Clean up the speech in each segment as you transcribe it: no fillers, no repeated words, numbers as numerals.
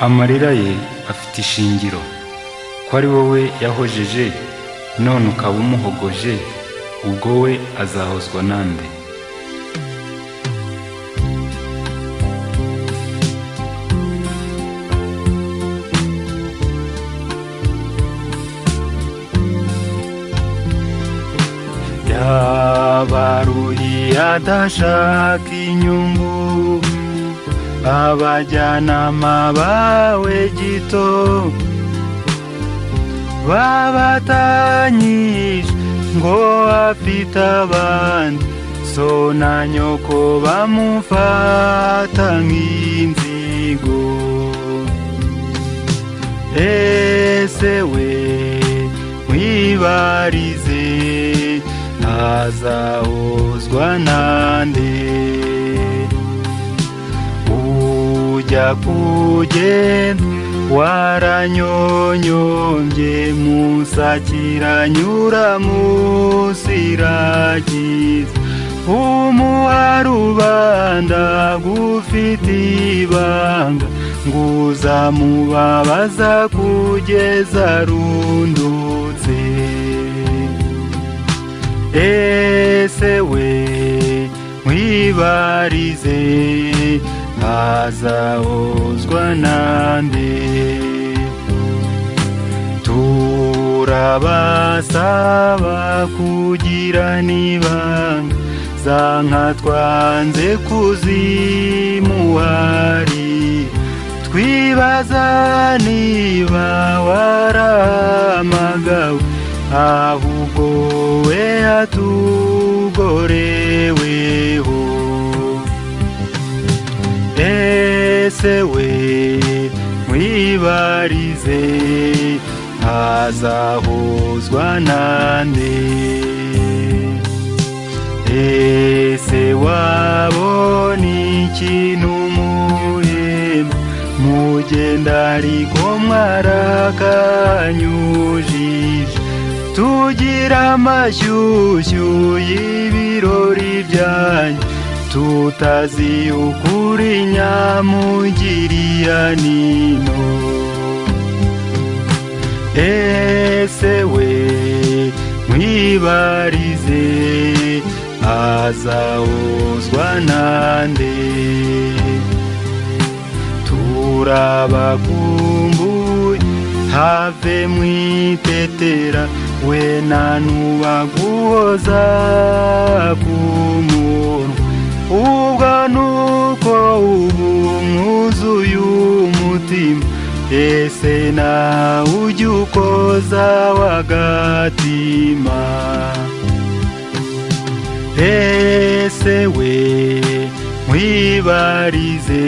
amarira ye afite ishingiro, ko ari wowe yahojeje none ukaba umuhogoje, ubwo we azahozwa nande? Yabaruhiye adashaka inyungu, abajyanama bawe gito babatanyije ngo afite abandi, so na nyoko bamufata nk'inzigo. Ese we mwibarize, azahozwa nande? Ujya kugenda waranyonyombye, musakiranyura musiragiza, umuha rubanda gufite ibanga, nguzamubabaza kugeza rundutse. Ese we mwibarize, azahozwa nande? Turabasaba kugira nibanga, za nka twanze kuzimuhari, twibaza niba warahamagawe, ahubwo we atugoreweho. Ese we mwibarize, azahozwa nande? Ese wabona ikintu muhemba, mugenda ariko mwarakanyujije, tugira amashyushyu y'ibirori byanyu, tutazi ukuri nyamugiriya nino. Ese we mwibarize, azahozwa nande? Turabakumbuye have mwitetera, we nanubaguhoza ku munwa, ubwo nuko ubu mwuzuye umutima. Ese nawe ujya ukoza wagatima? Ese we mwibarize,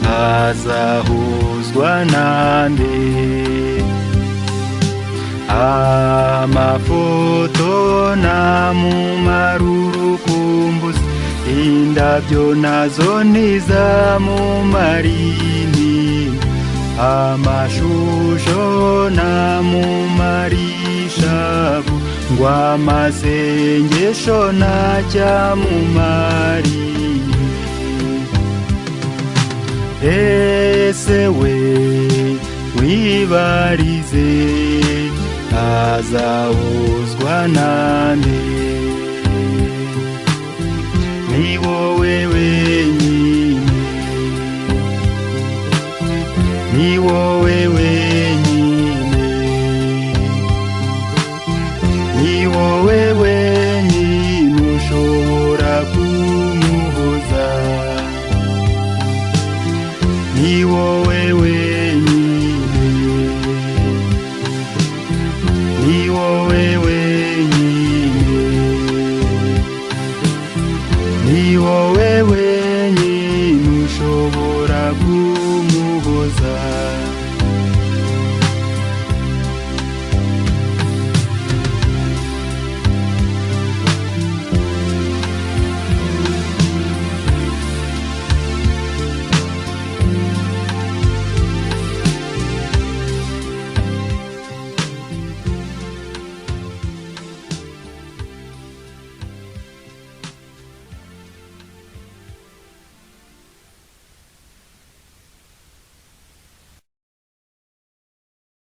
azahozwa nande? Amafoto namumara urukumbuzi, indabyo nazo ntizamumara intimba, amashusho namumara ishavu, ngo amasengesho ntacyamumariye. Ese we wibarize, azahozwa nande? Ni wowe wenyine, ni wowe wenyine, ni wowe wenyine ushobora kumuhoza, ni wowe wenyine, ni wowe wenyine, ni wowe wenyine ushobora kumuhoza.